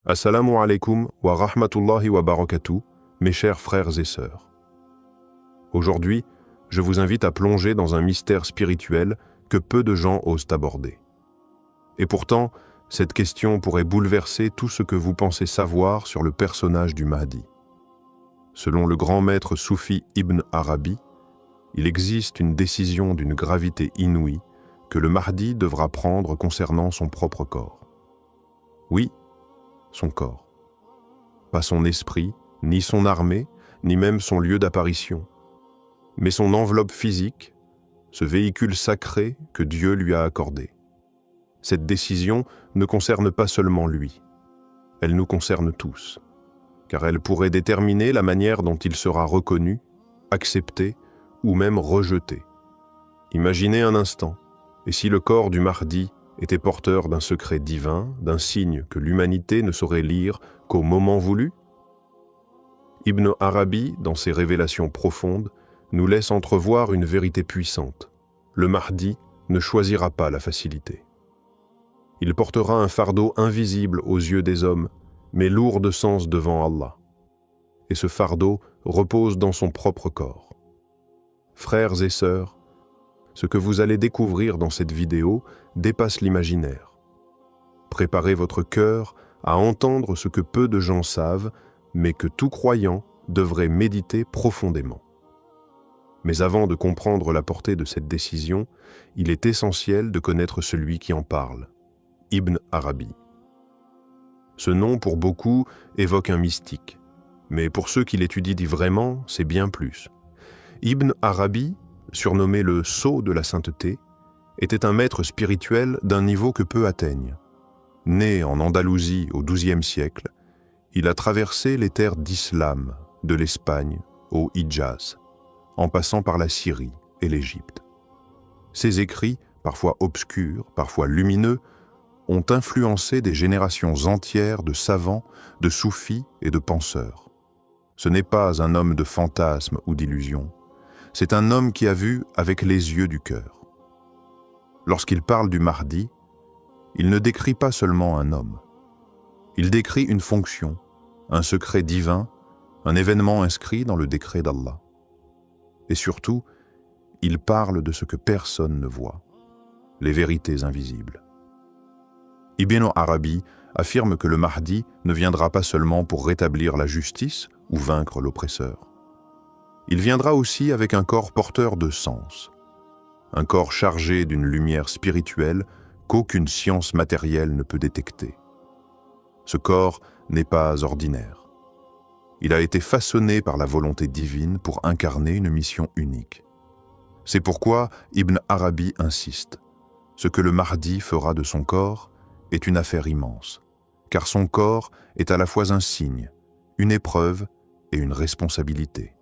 Assalamu alaikum wa rahmatullahi wa barakatuh, mes chers frères et sœurs. Aujourd'hui, je vous invite à plonger dans un mystère spirituel que peu de gens osent aborder. Et pourtant, cette question pourrait bouleverser tout ce que vous pensez savoir sur le personnage du Mahdi. Selon le grand maître soufi Ibn Arabi, il existe une décision d'une gravité inouïe que le Mahdi devra prendre concernant son propre corps. Oui, son corps. Pas son esprit, ni son armée, ni même son lieu d'apparition, mais son enveloppe physique, ce véhicule sacré que Dieu lui a accordé. Cette décision ne concerne pas seulement lui, elle nous concerne tous, car elle pourrait déterminer la manière dont il sera reconnu, accepté ou même rejeté. Imaginez un instant, et si le corps du Mahdi était porteur d'un secret divin, d'un signe que l'humanité ne saurait lire qu'au moment voulu? Ibn Arabi, dans ses révélations profondes, nous laisse entrevoir une vérité puissante. Le Mahdi ne choisira pas la facilité. Il portera un fardeau invisible aux yeux des hommes, mais lourd de sens devant Allah. Et ce fardeau repose dans son propre corps. Frères et sœurs, ce que vous allez découvrir dans cette vidéo dépasse l'imaginaire. Préparez votre cœur à entendre ce que peu de gens savent, mais que tout croyant devrait méditer profondément. Mais avant de comprendre la portée de cette décision, il est essentiel de connaître celui qui en parle, Ibn Arabi. Ce nom, pour beaucoup, évoque un mystique, mais pour ceux qui l'étudient vraiment, c'est bien plus. Ibn Arabi, surnommé le sceau de la sainteté, était un maître spirituel d'un niveau que peu atteignent. Né en Andalousie au XIIe siècle, il a traversé les terres d'Islam, de l'Espagne au Hidjaz, en passant par la Syrie et l'Égypte. Ses écrits, parfois obscurs, parfois lumineux, ont influencé des générations entières de savants, de soufis et de penseurs. Ce n'est pas un homme de fantasmes ou d'illusions, c'est un homme qui a vu avec les yeux du cœur. Lorsqu'il parle du Mahdi, il ne décrit pas seulement un homme. Il décrit une fonction, un secret divin, un événement inscrit dans le décret d'Allah. Et surtout, il parle de ce que personne ne voit, les vérités invisibles. Ibn Arabi affirme que le Mahdi ne viendra pas seulement pour rétablir la justice ou vaincre l'oppresseur. Il viendra aussi avec un corps porteur de sens, un corps chargé d'une lumière spirituelle qu'aucune science matérielle ne peut détecter. Ce corps n'est pas ordinaire. Il a été façonné par la volonté divine pour incarner une mission unique. C'est pourquoi Ibn Arabi insiste. Ce que le Mahdi fera de son corps est une affaire immense, car son corps est à la fois un signe, une épreuve et une responsabilité.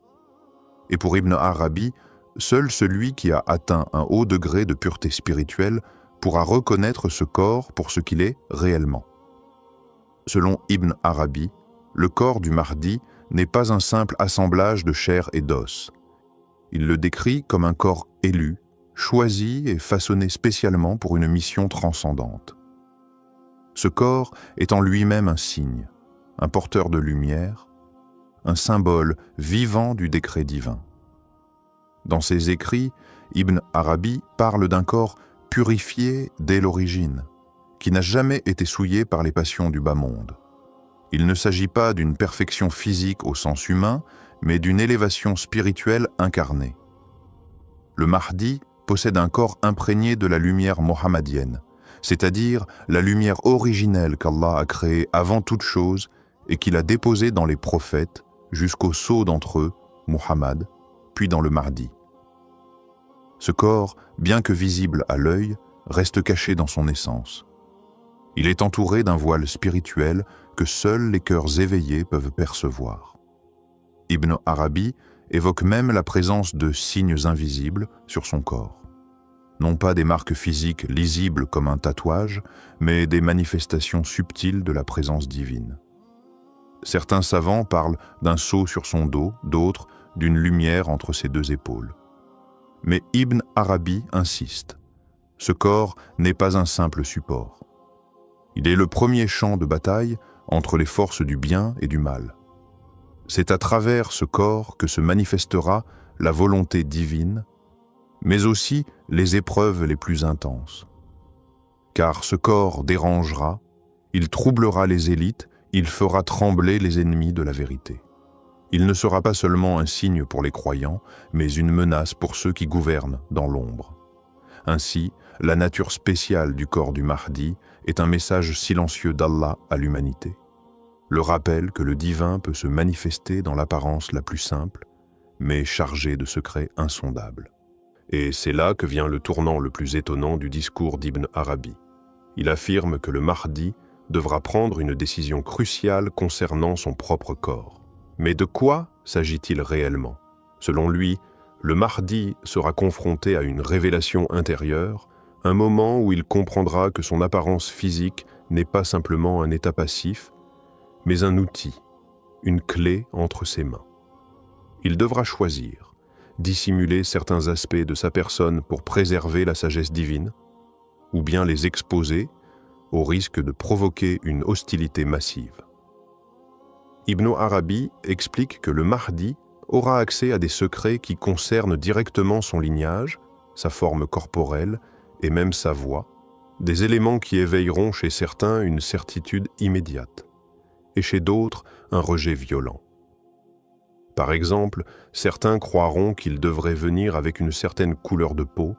Et pour Ibn Arabi, seul celui qui a atteint un haut degré de pureté spirituelle pourra reconnaître ce corps pour ce qu'il est réellement. Selon Ibn Arabi, le corps du Mahdi n'est pas un simple assemblage de chair et d'os. Il le décrit comme un corps élu, choisi et façonné spécialement pour une mission transcendante. Ce corps est en lui-même un signe, un porteur de lumière, un symbole vivant du décret divin. Dans ses écrits, Ibn Arabi parle d'un corps purifié dès l'origine, qui n'a jamais été souillé par les passions du bas monde. Il ne s'agit pas d'une perfection physique au sens humain, mais d'une élévation spirituelle incarnée. Le Mahdi possède un corps imprégné de la lumière mohammadienne, c'est-à-dire la lumière originelle qu'Allah a créée avant toute chose et qu'il a déposée dans les prophètes, jusqu'au sceau d'entre eux, Muhammad, puis dans le Mahdi. Ce corps, bien que visible à l'œil, reste caché dans son essence. Il est entouré d'un voile spirituel que seuls les cœurs éveillés peuvent percevoir. Ibn Arabi évoque même la présence de signes invisibles sur son corps. Non pas des marques physiques lisibles comme un tatouage, mais des manifestations subtiles de la présence divine. Certains savants parlent d'un sceau sur son dos, d'autres d'une lumière entre ses deux épaules. Mais Ibn Arabi insiste. Ce corps n'est pas un simple support. Il est le premier champ de bataille entre les forces du bien et du mal. C'est à travers ce corps que se manifestera la volonté divine, mais aussi les épreuves les plus intenses. Car ce corps dérangera, il troublera les élites, il fera trembler les ennemis de la vérité. Il ne sera pas seulement un signe pour les croyants, mais une menace pour ceux qui gouvernent dans l'ombre. Ainsi, la nature spéciale du corps du Mahdi est un message silencieux d'Allah à l'humanité. Le rappel que le divin peut se manifester dans l'apparence la plus simple, mais chargé de secrets insondables. Et c'est là que vient le tournant le plus étonnant du discours d'Ibn Arabi. Il affirme que le Mahdi devra prendre une décision cruciale concernant son propre corps. Mais de quoi s'agit-il réellement? Selon lui, le Mahdi sera confronté à une révélation intérieure, un moment où il comprendra que son apparence physique n'est pas simplement un état passif, mais un outil, une clé entre ses mains. Il devra choisir, dissimuler certains aspects de sa personne pour préserver la sagesse divine, ou bien les exposer au risque de provoquer une hostilité massive. Ibn Arabi explique que le Mahdi aura accès à des secrets qui concernent directement son lignage, sa forme corporelle et même sa voix, des éléments qui éveilleront chez certains une certitude immédiate, et chez d'autres un rejet violent. Par exemple, certains croiront qu'il devrait venir avec une certaine couleur de peau,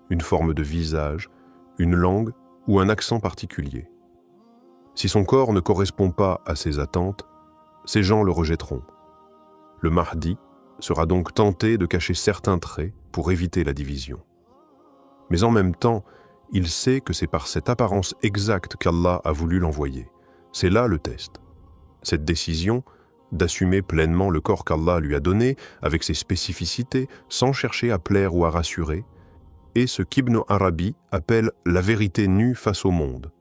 une forme de visage, une langue ou un accent particulier. Si son corps ne correspond pas à ces attentes, ces gens le rejetteront. Le Mahdi sera donc tenté de cacher certains traits pour éviter la division. Mais en même temps, il sait que c'est par cette apparence exacte qu'Allah a voulu l'envoyer. C'est là le test. Cette décision d'assumer pleinement le corps qu'Allah lui a donné, avec ses spécificités, sans chercher à plaire ou à rassurer, est ce qu'Ibn Arabi appelle la vérité nue face au monde.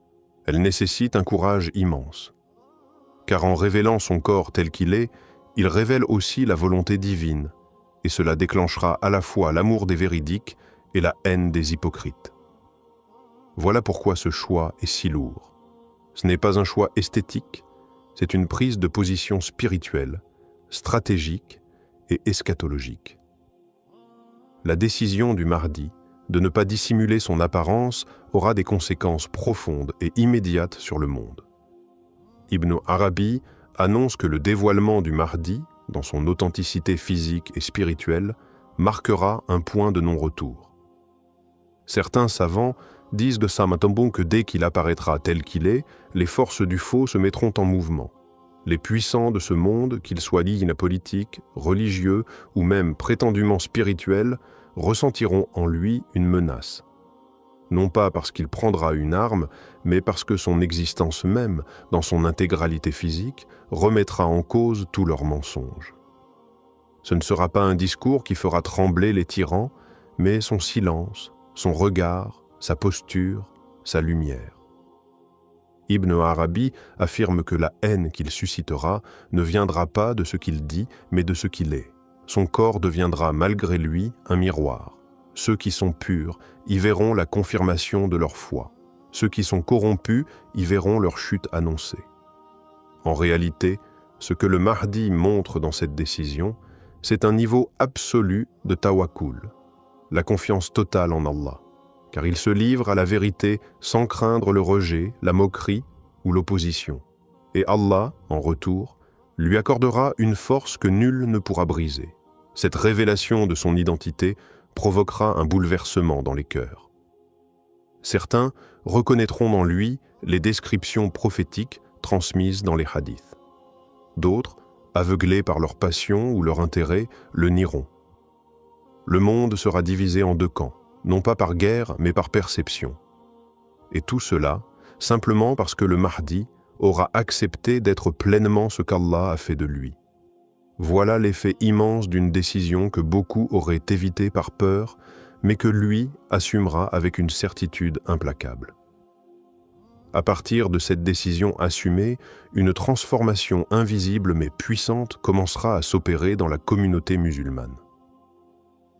Elle nécessite un courage immense. Car en révélant son corps tel qu'il est, il révèle aussi la volonté divine, et cela déclenchera à la fois l'amour des véridiques et la haine des hypocrites. Voilà pourquoi ce choix est si lourd. Ce n'est pas un choix esthétique, c'est une prise de position spirituelle, stratégique et eschatologique. La décision du Mahdi de ne pas dissimuler son apparence aura des conséquences profondes et immédiates sur le monde. Ibn Arabi annonce que le dévoilement du Mahdi, dans son authenticité physique et spirituelle, marquera un point de non-retour. Certains savants disent de Sam Atambon que dès qu'il apparaîtra tel qu'il est, les forces du faux se mettront en mouvement. Les puissants de ce monde, qu'ils soient lignes politiques, religieux ou même prétendument spirituels, ressentiront en lui une menace. Non pas parce qu'il prendra une arme, mais parce que son existence même, dans son intégralité physique, remettra en cause tous leurs mensonges. Ce ne sera pas un discours qui fera trembler les tyrans, mais son silence, son regard, sa posture, sa lumière. Ibn Arabi affirme que la haine qu'il suscitera ne viendra pas de ce qu'il dit, mais de ce qu'il est. Son corps deviendra malgré lui un miroir. Ceux qui sont purs y verront la confirmation de leur foi. Ceux qui sont corrompus y verront leur chute annoncée. En réalité, ce que le Mahdi montre dans cette décision, c'est un niveau absolu de tawakkul, la confiance totale en Allah, car il se livre à la vérité sans craindre le rejet, la moquerie ou l'opposition. Et Allah, en retour, lui accordera une force que nul ne pourra briser. Cette révélation de son identité provoquera un bouleversement dans les cœurs. Certains reconnaîtront dans lui les descriptions prophétiques transmises dans les hadiths. D'autres, aveuglés par leur passion ou leur intérêt, le nieront. Le monde sera divisé en deux camps, non pas par guerre, mais par perception. Et tout cela, simplement parce que le Mahdi aura accepté d'être pleinement ce qu'Allah a fait de lui. Voilà l'effet immense d'une décision que beaucoup auraient évitée par peur, mais que lui assumera avec une certitude implacable. À partir de cette décision assumée, une transformation invisible mais puissante commencera à s'opérer dans la communauté musulmane.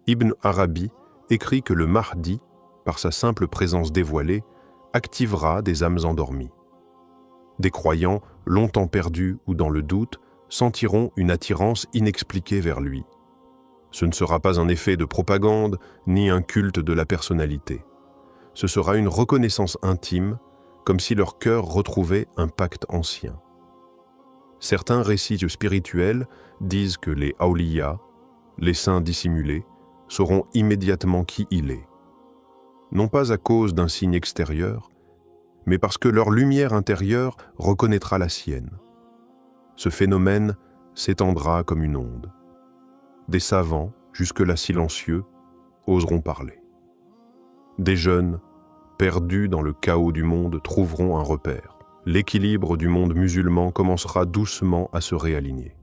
Ibn Arabi écrit que le Mahdi, par sa simple présence dévoilée, activera des âmes endormies. Des croyants, longtemps perdus ou dans le doute, sentiront une attirance inexpliquée vers lui. Ce ne sera pas un effet de propagande, ni un culte de la personnalité. Ce sera une reconnaissance intime, comme si leur cœur retrouvait un pacte ancien. Certains récits spirituels disent que les awliya, les saints dissimulés, sauront immédiatement qui il est. Non pas à cause d'un signe extérieur, mais parce que leur lumière intérieure reconnaîtra la sienne. Ce phénomène s'étendra comme une onde. Des savants, jusque-là silencieux, oseront parler. Des jeunes, perdus dans le chaos du monde, trouveront un repère. L'équilibre du monde musulman commencera doucement à se réaligner.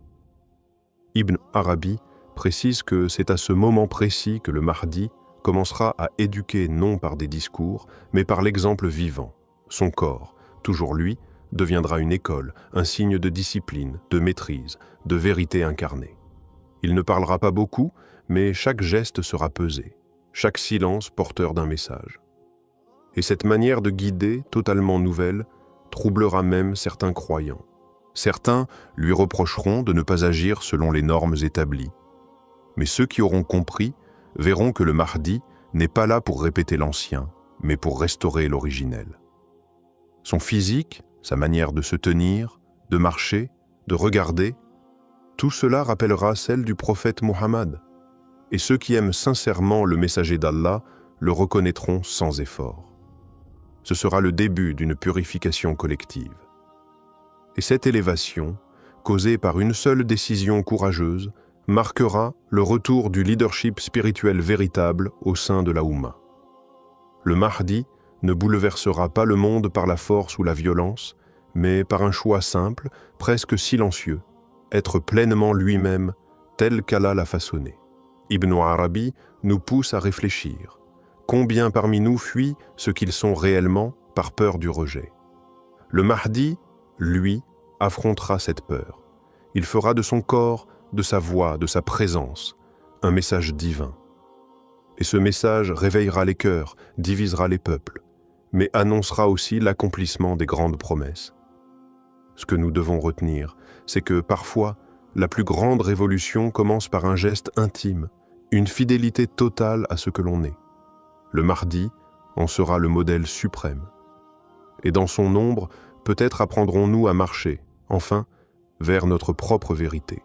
Ibn Arabi précise que c'est à ce moment précis que le Mahdi commencera à éduquer non par des discours, mais par l'exemple vivant. Son corps, toujours lui, deviendra une école, un signe de discipline, de maîtrise, de vérité incarnée. Il ne parlera pas beaucoup, mais chaque geste sera pesé, chaque silence porteur d'un message. Et cette manière de guider, totalement nouvelle, troublera même certains croyants. Certains lui reprocheront de ne pas agir selon les normes établies. Mais ceux qui auront compris verront que le Mahdi n'est pas là pour répéter l'ancien, mais pour restaurer l'originel. Son physique, sa manière de se tenir, de marcher, de regarder, tout cela rappellera celle du prophète Muhammad. Et ceux qui aiment sincèrement le messager d'Allah le reconnaîtront sans effort. Ce sera le début d'une purification collective. Et cette élévation, causée par une seule décision courageuse, marquera le retour du leadership spirituel véritable au sein de la Oumma. Le Mahdi ne bouleversera pas le monde par la force ou la violence, mais par un choix simple, presque silencieux, être pleinement lui-même, tel qu'Allah l'a façonné. Ibn Arabi nous pousse à réfléchir. Combien parmi nous fuient ce qu'ils sont réellement par peur du rejet? Le Mahdi, lui, affrontera cette peur. Il fera de son corps, de sa voix, de sa présence, un message divin. Et ce message réveillera les cœurs, divisera les peuples, mais annoncera aussi l'accomplissement des grandes promesses. Ce que nous devons retenir, c'est que parfois, la plus grande révolution commence par un geste intime, une fidélité totale à ce que l'on est. Le Mahdi en sera le modèle suprême. Et dans son ombre, peut-être apprendrons-nous à marcher, enfin, vers notre propre vérité.